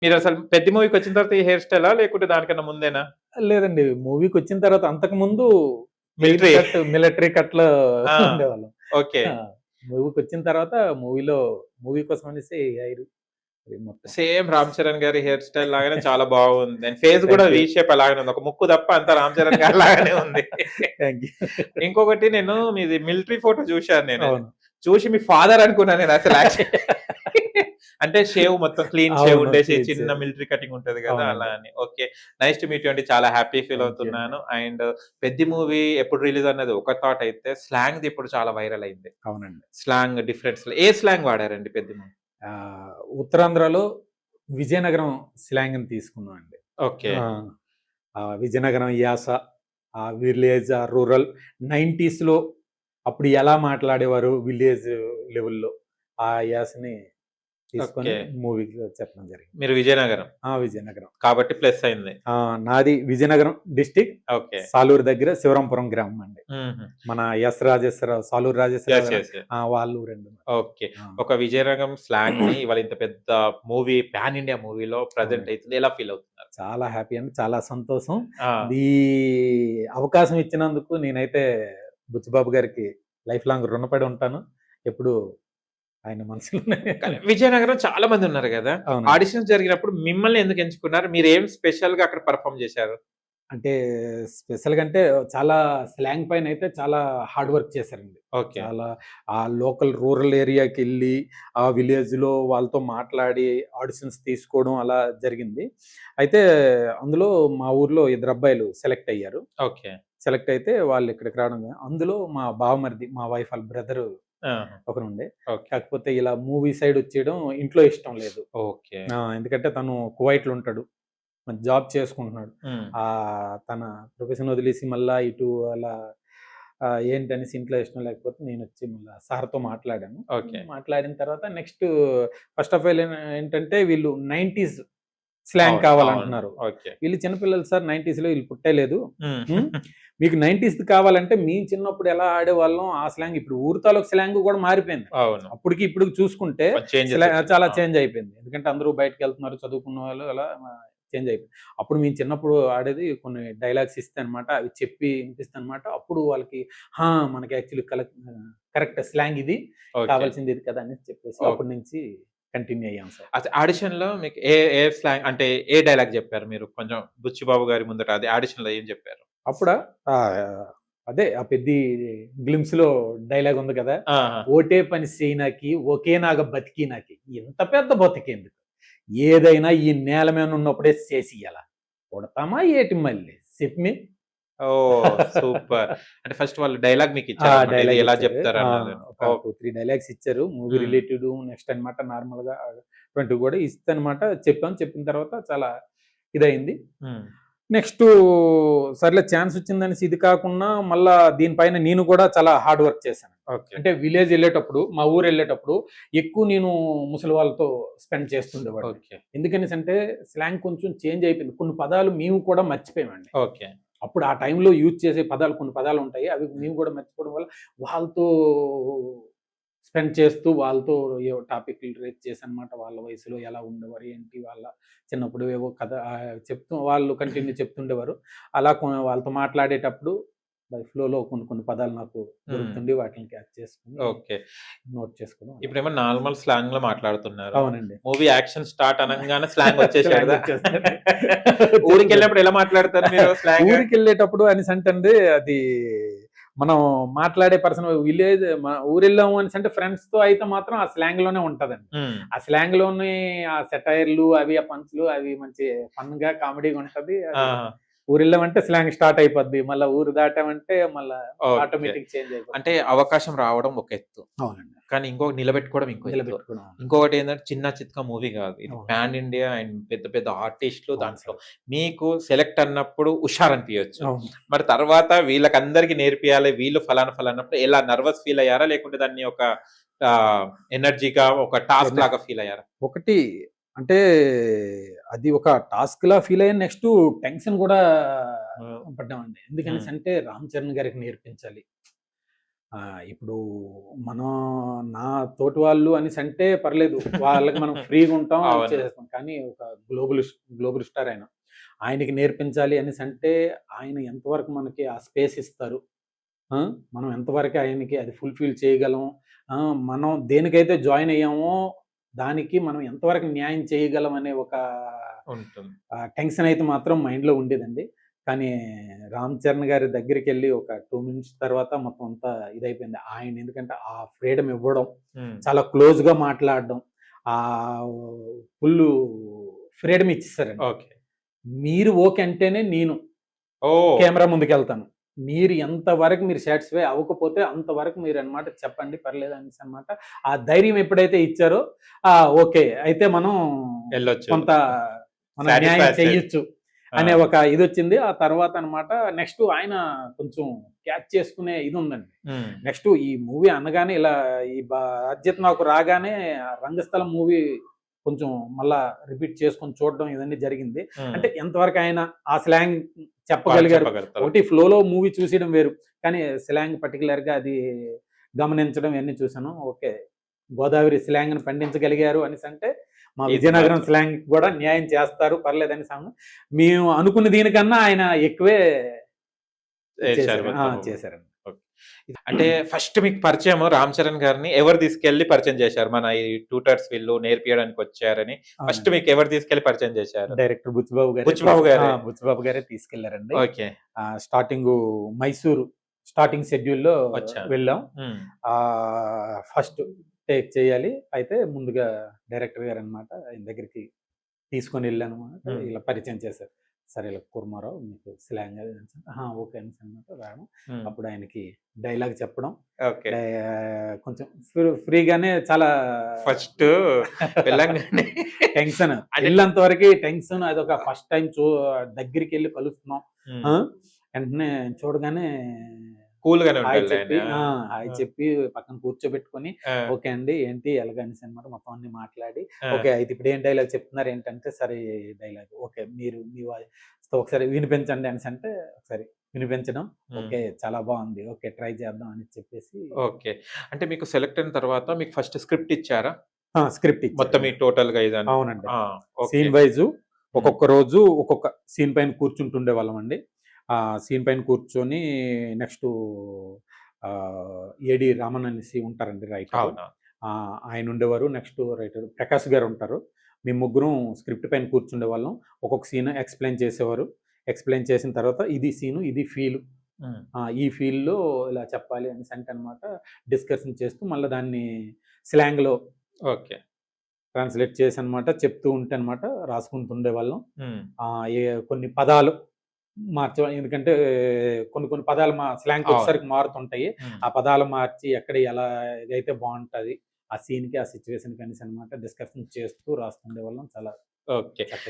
మీరు అసలు పెద్ద మూవీకి వచ్చిన తర్వాత ఈ హెయిర్ స్టైలా లేకుంటే దానికన్నా ముందేనా? లేదండి. మూవీకొచ్చిన తర్వాత అంతకుముందు క్లీన్ మిలిటరీ. కట్, మిలిటరీ కట్‌లో ఆ! ఉండేవాళ్ళం. ఓకే. ఆ! మూవీకొచ్చిన తర్వాత మూవీ కోసం అనేసి హెయిర్ మొత్తం. సేమ్ 'రామ్ చరణ్' గారి హెయిర్ స్టైల్ లాగానే చాలా బాగుంది. అండ్ ఫేస్ గూడా థాంక్ యూ. వి షేప్ అలాగానే ఉంది. ఒక ముక్కు తప్ప అంతా 'రామ్ చరణ్' గారి లాగానే ఉంది. Thank you. ఇంకొకటి నేను మీది మిలిటరీ ఫోటో చూసాను నేనది. అవును. చూసి మీ ఫాదర్ అనుకున్నా నేనసలు అంటే షేవ్ మొత్తం క్లీన్ షేవ్ అవును. ఉండేసి క్లీన్ చిన్న షేవ్. మిలిటరీ కటింగ్ ఉంటది గదా! అలా అవునండి. అని. Okay. Nice to meet you అండి. చాలా హ్యాపీ ఫీల్ థాంక్ యూ అండి. అవుతున్నాను. అండ్ 'పెద్ది' మూవీ ఎప్పుడు రిలీజ్ అన్నది ఒక థాట్ అయితే స్లాంగ్‌ది ఇప్పుడు చాలా వైరల్ అయింది. అవునండి. స్లాంగ్ డిఫరెంట్ ఏ స్లాంగ్ వాడారండి 'పెద్ది' మూవీ? ఉత్తరాంధ్రలో విజయనగరం స్లాంగ్‌ని తీసుకున్నామండి. ఓకే. ఆ! విజయనగరం యాస, విలేజ్, రూరల్ 90స్‌లో అప్పుడు ఎలా మాట్లాడేవారు విలేజ్ లెవెల్‌లో ఆ యాసని తీసుకొని ఓకే. మూవీకి చెప్పడం జరిగింది. మీరు విజయనగరం. విజయనగరం. కాబట్టి ప్లస్ అయింది. నాది విజయనగరం డిస్ట్రిక్ట్ ఓకే. సాలూరు దగ్గర శివరాంపురం గ్రామం అండి. హుహు. మన రాజేశ్వరరావు, సాలూరు రాజేశ్వరరావు యెస్. గారు యెస్. యెస్. వాళ్ళ ఊరండి. ఓకే. ఆ! ఒక విజయనగరం స్లాంగ్‌ని ఇవాళ ఇంత పెద్ద మూవీ పాన్ ఇండియా మూవీలో ప్రెజెంట్ అవునండి. అయితుంది. ఎలా ఫీల్ అవుతున్నారు? చాలా హ్యాపీ అండి. చాలా సంతోషం. ఆ! ఈ అవకాశం ఇచ్చినందుకు నేనైతే బుచ్చిబాబు గారికి లైఫ్ లాంగ్ రుణపడి ఉంటాను. ఎప్పుడు ఆయన మనసులోనే కానీ విజయనగరం చాలా మందున్నారు గదా! అవునండి. ఆడిషన్స్ జరిగినప్పుడు మిమ్మల్ని ఎందుకు ఎంచుకున్నారు? మీరేం స్పెషల్‌గా అక్కడ పెర్ఫార్మ్ జేశారు? అంటే స్పెషల్‌గా అంటే చాలా స్లాంగ్ పైనయితే చాలా హార్డ్ వర్క్ చేశారండి. ఓకే. చాలా ఆ లోకల్ రూరల్ ఏరియాకెళ్ళి, ఆ విలేజ్‌లో వాళ్ళతో మాట్లాడి ఆడిషన్స్ తీసుకోవడం అలా జరిగింది. అయితే అందులో మా ఊర్లో ఇద్దరు అబ్బాయిలు సెలెక్ట్ అయ్యారు. ఓకే. సెలెక్ట్ అయితే వాళ్ళు ఇక్కడికి రావడం అందులో మా బావమరిది, మా వైఫ్ వాళ్ళ బ్రదరు ఆహా! ఒకరుండే. ఓకే. కాకపోతే ఇలా మూవీ సైడ్ వచ్చేయడం ఇంట్లో ఇష్టం లేదు. ఓకే. ఎందుకంటే తను కువైట్‌లో ఉంటాడు. మంచి జాబ్ చేసుకుంటున్నాడు. హ్మ్. తన ప్రొఫెషన్ వదిలేసి మళ్ళా ఇటు అలా ఏంటనేసి ఇంట్లో ఇష్టం లేకపోతే నేనొచ్చి మళ్ళా సార్‌తో మాట్లాడాను. ఓకే. మాట్లాడిన తర్వాత నెక్స్ట్ ఫస్ట్ ఆఫ్ ఆల్ ఏంటంటే వీళ్ళు 90స్ స్లాంగ్ అవును. అవును. కావాలంటున్నారు. ఓకే. వీళ్ళు చిన్న పిల్లలు సార్ 90స్‌లో వీళ్ళు పుట్టే లేదు. హ్మ్. హ్మ్. మీకు 90స్‌ది కావాలంటే మేము చిన్నప్పుడు ఎలా ఆడేవాళ్ళం ఆ స్లాంగ్ ఇప్పుడు ఊరు తాలూకు స్లాంగ్ కూడా మారిపోయింది. అవును. అప్పటికి ఇప్పటికి చూసుకుంటే చేంజెస్ వచ్చినాయి. చాలా అవును. చేంజ్ అయిపోయింది. ఎందుకంటే అందరూ బయటికెళ్తున్నారు చదువుకున్న వాళ్ళు అలా చేంజ్ అయిపోయింది. అప్పుడు మేము చిన్నప్పుడు ఆడేది కొన్ని డైలాగ్స్ ఇస్తే అన్నమాట. అవి చెప్పి వినిపిస్తే అన్నమాట. అప్పుడు వాళ్ళకి మనకి యాక్చువల్లీ కరెక్ట్ స్లాంగ్ ఇది. ఓకే. కావాల్సింది ఇది కదా! అని చెప్పేసి ఓకే. అప్పటి నుంచి కంటిన్యూ అయ్యాం సార్. అయితే ఆడిషన్‌లో మీకు ఏ స్లాంగ్ అంటే ఏ డైలాగ్ జెప్పారు మీరు? కొంచెం 'బుచ్చిబాబు' గారి ముందట అది ఆడిషన్‌లో ఏం జెప్పారు? అప్పుడా అదే ఆ 'పెద్ది' గ్లిమ్స్‌లో డైలాగ్ ఉంది కదా! ఆహా! ఓటే పని చేయనాకి ఒకేలాగా బతికినాకి ఇంత పెద్ద బతుకెందుకు? ఏదైనా ఈ నేల మీద ఉన్నప్పుడే చేసియ్యాల. పుడతామా ఏటి మళ్ళీ చెప్పి ఓహ్! సూపర్. అంటే ఫస్ట్ వాళ్ళు డైలాగ్ మీకిచ్చారన్నమాట. ఇది డైలాగ్ ఎలా ఇచ్చారు. జెప్తారన్నది. ఒక ఓహ్! 2, 3 డైలాగ్స్ ఇచ్చారు. మూవీ హ్మ్. రిలేటెడ్ నెక్స్ట్ అన్నమాట నార్మల్‌గా అటువంటివి కూడా ఇస్తన్నమాట చెప్పాం. చెప్పిన తర్వాత చాలా ఇదయింది. హ్మ్. నెక్స్టు సర్లే ఛాన్స్ వచ్చిందనేసి ఇది కాకుండా మళ్ళా దీనిపైన నేను కూడా చాలా హార్డ్ వర్క్ చేశాను. ఓకే. అంటే విలేజ్ ఎళ్ళేటప్పుడు, మా ఊరెళ్ళేటప్పుడు ఎక్కువ నేను ముసలి వాళ్ళతో స్పెండ్ చేస్తుండేవాడిని. ఓకే. ఎందుకనేసంటే స్లాంగ్ కొంచెం చేంజ్ అయిపోయింది. కొన్ని పదాలు మేము కూడా మర్చిపోయామండి. ఓకే. అప్పుడు ఆ టైంలో యూజ్ చేసే పదాలు కొన్ని పదాలుంటాయి. అవి మేము కూడా మర్చిపోవడం వల్ల వాళ్ళతో స్పెండ్ చేస్తూ వాళ్ళతో టాపిక్‌లు రేజ్ చేసనమాట. వాళ్ళ వయసులో ఎలా ఉండేవారు, ఏంటి వాళ్ళ చిన్నప్పుడు ఏవో కథ చెప్తూ వాళ్ళు కంటిన్యూ చెప్తుండేవారు. అలా వాళ్ళతో మాట్లాడేటప్పుడు బై ఫ్లోలో కొన్ని కొన్ని పదాలు నాకు హ్మ్. దొరుకుతుండి వాటిని క్యాచ్ చేసుకొని ఓకే. నోట్ చేసుకోవడం అలా. ఇప్పుడేమో నార్మల్ స్లాంగ్‌లో మాట్లాడుతున్నారు. అవునండి. మూవీ యాక్షన్ స్టార్ట్ అనంగానే స్లాంగ్ స్లాంగ్ వచ్చేసాడా? వచ్చేస్తది. వచ్చేస్తదండి. ఊరికెళ్ళినప్పుడు ఎలా మాట్లాడతారు మీరు స్లాంగ్? ఊరికెళ్ళేటప్పుడు అనేసంటండి అది మనం మాట్లాడే పర్సన్ ఊరెళ్ళాము అనేసంటే ఫ్రెండ్స్‌తో అయితే మాత్రం ఆ స్లాంగ్‌లోనే ఉంటదండి. హ్మ్. ఆ స్లాంగ్‌లోని ఆ సెటైర్‌లు అవి ఆ పంచ్‌లు అవి మంచి ఫన్‌గా కామెడీగా ఉంటది. అది ఆహా! ఊరెళ్ళామంటే స్లాంగ్ స్టార్ట్ అయిపోద్ది. మళ్ళా ఊరు దాటామంటే మళ్ళా ఓకే. ఆటోమేటిక్ చేంజ్ అయిపోతుంది. అంటే అవకాశం రావడం ఒక ఎత్తు. అవునండి. కానీ నిలబెట్టుకోవడం ఇంకో ఎత్తు. నిలబెట్టుకోవడం. అవునండి. ఇంకొకటేంటంటే చిన్న చితక మూవీ గాదు. ఇది అవును. పాన్ ఇండియా అండ్ పెద్ద పెద్ద ఆర్టిస్ట్‌లు అవును దాంట్లో. సార్. మీకు సెలెక్ట్ అన్నప్పుడు ఉషారనిపియొచ్చు. అవును. మరి తర్వాత వీళ్ళకందరికి నేర్పియాలి. వీళ్ళు ఫలానా ఫలానా అన్నప్పుడు ఎలా నర్వస్ ఫీల్ అయ్యారా? లేకుంటే దాన్ని ఒక ఆహ్, ఎనర్జీగా ఒక టాస్క్ ఎన లాగా ఫీల్ అయ్యారా? ఒకటి అంటే అది ఒక టాస్క్‌లా ఫీల్ అయ్యాను. నెక్స్టు టెన్షన్ గూడా హ్మ్. పడ్డామండి. హ్మ్. ఎందుకనేసంటే 'రామ్ చరణ్' గారికి నేర్పించాలి. ఇప్పుడు మనం నా తోటి వాళ్ళు అనేసి అంటే పర్లేదు. వాళ్ళకి మనం ఫ్రీగా ఉంటాం, అవును. చేసేస్తాం. కానీ ఒక గ్లోబల్ స్టార్ ఆయన. ఆయనకి నేర్పించాలి అనేసి అంటే ఆయన ఎంతవరకు మనకి ఆ స్పేస్ ఇస్తారు. ఆ! మనం ఎంతవరకు ఆయనకి అది ఫుల్‌ఫిల్ చేయగలం. మనం దేనికైతే జాయిన్ అయ్యామో దానికి మనం ఎంతవరకు న్యాయం చేయగలం అనే ఒక ఉంటుంది. టెన్షన్ అయితే మాత్రం మైండ్‌లో ఉండేదండి. కానీ 'రామ్ చరణ్' గారి దగ్గరికెళ్ళి ఒక 2 మినిట్స్ తర్వాత మొత్తం అంతా ఇదైపోయింది. ఆయన ఎందుకంటే ఆ ఫ్రీడమ్ ఇవ్వడం, హ్మ్. చాలా క్లోజ్‌గా మాట్లాడడం, ఆహ్, ఫుల్లు ఫ్రీడమ్ ఇచ్చేసారండి. ఓకే. మీరు ఓకే అంటేనే నేను ఓహ్! కెమెరా ముందుకెళ్తాను. మీరు ఎంతవరకు మీరు సాటిస్ఫై అవ్వకపోతే అంతవరకు మీరనమాట చెప్పండి పర్లేదనేసనమాట. ఆ ధైర్యం ఎప్పుడైతే ఇచ్చారో ఓకే. అయితే మనం ఎళ్ళొచ్చు. కొంత మనం న్యాయం సాటిస్ఫాక్షన్. చెయ్యొచ్చు ఆ! అనే ఒక ఇదొచ్చింది. ఆ తర్వాత అనమాట నెక్స్ట్ ఆయన కొంచెం క్యాచ్ చేసుకునే ఇదుందండి. హ్మ్. నెక్స్ట్ ఈ మూవీ అనగానే ఇలా ఈ బాధ్యత నాకు రాగానే 'రంగస్థలం' మూవీ కొంచెం మళ్ళా రిపీట్ చేసుకొని చూడడం ఇవన్నీ జరిగింది. హ్మ్. అంటే ఎంతవరకు ఆయన ఆ స్లాంగ్ చెప్పగలిగారు. చెప్పగలుగుతారు. ఒకటి ఫ్లోలో మూవీ చూసేయడం వేరు. కానీ స్లాంగ్ పర్టిక్యులర్‌గా అది గమనించడం ఇవన్నీ చూసాను. ఓకే. గోదావరి స్లాంగ్‌ని పండించగలిగారు అనేసంటే, మా ఇది విజయనగరం మాత్రం. స్లాంగ్ కూడా న్యాయం చేస్తారు పర్లేదనేసాము. మేము అనుకున్న దీనికన్నా ఆయన ఎక్కువే ఏశారు చేశారు. మొత్తం. చేశారండి. ఓకే. అంటే ఫస్ట్ మీకు పరిచయము 'రామ్ చరణ్' గారిని ఎవరు తీసుకెళ్ళి పరిచయం చేశారు? మన ఈ ట్యూటర్స్ వీళ్ళు నేర్పియడానికొచ్చారని ఫస్ట్ అవునండి. మీకు ఎవరు తీసుకెళ్ళి పరిచయం చేశారు? డైరెక్టర్ బుచ్చిబాబు గారే బుచ్చిబాబు గారే. బుచ్చిబాబు గారే తీసుకెళ్లారండి. ఓకే. స్టార్టింగు మైసూరు స్టార్టింగ్ షెడ్యూల్‌లో వచ్చారు. వెళ్ళాం. హ్మ్. ఫస్ట్ టేక్ చేయాలి. అయితే ముందుగా డైరెక్టర్ గారనమాట ఆయన దగ్గరికి తీసుకొనెళ్ళాననమాట. హ్మ్. ఇలా పరిచయం చేశారు. సరే ఇలా కూర్మారావు మీకు స్లాంగ్ అది ఇది అనేసి ఓకే అనేసనమాట రావడం. హ్మ్. అప్పుడు ఆయనకి డైలాగ్ చెప్పడం. ఓకే. డై కొంచెం ఫ్రీగానే చాలా ఫస్ట్ వెళ్ళంగానే టెన్షన్. అంటే ఎళ్ళేంత వరకి టెన్షన్ అదొక ఫస్ట్ టైమ్ దగ్గరికెళ్లి కలుస్తున్నాం. హ్మ్. ఆ! వెంటనే చూడగానే కూల్‌గానే హాయ్ ఉంటాడులే చెప్పి ఆయన. హాయ్ ఆ! చెప్పి పక్కన కూర్చోబెట్టుకొని, ఆ! ఓకే అండి. ఏంటి ఎలాగనేసి అనమాట మొత్తం అన్నీ మాట్లాడి, ఆ! ఓకే. అయితే ఇప్పుడు ఏం డైలాగ్ చెప్తున్నారు ఏంటంటే, సరే డైలాగ్ ఓకే. మీరు మీ వాయిస్‌తో ఒకసారి వినిపించండి అనేసంటే, ఒకసారి వినిపించడం. హ్మ్. ఓకే. చాలా బావుంది. ఓకే. ట్రై చేద్దాం అని చెప్పేసి ఓకే. అంటే మీకు సెలెక్ట్ అయిన తర్వాత మీకు ఫస్ట్ స్క్రిప్ట్ ఇచ్చారా? స్క్రిప్ట్ మొత్తం ఈ ఇచ్చారండి. టోటల్‌గా ఇదంతా. అవునండి. ఆ! ఓకే. సీన్ వైసు హ్మ్. ఒక్కొక్క రోజు ఒక్కొక్క సీన్ పైన కూర్చుంటుండేవాళ్ళమండి. ఆ సీన్ పైన కూర్చొని నెక్స్టు ఏడి రామన్ అనేసి ఉంటారండి రైటరు. అవునా? ఆయనుండేవారు. నెక్స్ట్ రైటరు ప్రకాష్ గారుంటారు. మేము ముగ్గురం స్క్రిప్ట్ పైన కూర్చుండేవాళ్ళం. ఒక్కొక్క సీన్ ఎక్స్‌ప్లెయిన్ చేసేవారు. ఎక్స్‌ప్లెయిన్ చేసిన తర్వాత ఇది సీను, ఇది ఫీలు. హ్మ్. ఈ ఫీల్‌లో ఇలా చెప్పాలి అనేసంటే అనమాట డిస్కషన్ చేస్తూ మళ్ళా దాన్ని స్లాంగ్‌లో ఓకే. ట్రాన్స్‌లేట్ చేసనమాట చెప్తూ ఉంటే అనమాట రాసుకుంటుండేవాళ్ళం. హ్మ్. ఏ కొన్ని పదాలు ఎందుకంటే కొన్ని కొన్ని పదాలు అవును. స్లాంగ్‌కొచ్చేసరికి మారుతుంటాయి. హ్మ్. ఆ పదాలు మార్చి ఎక్కడ ఎలా ఇదైతే బావుంటది. ఆ సీన్‌కి, ఆ సిట్యుయేషన్‌కి అనేసనమాట డిస్కషన్ చేస్తూ రాస్తుండేవాళ్ళం. చాలా ఓకే. చక్కగా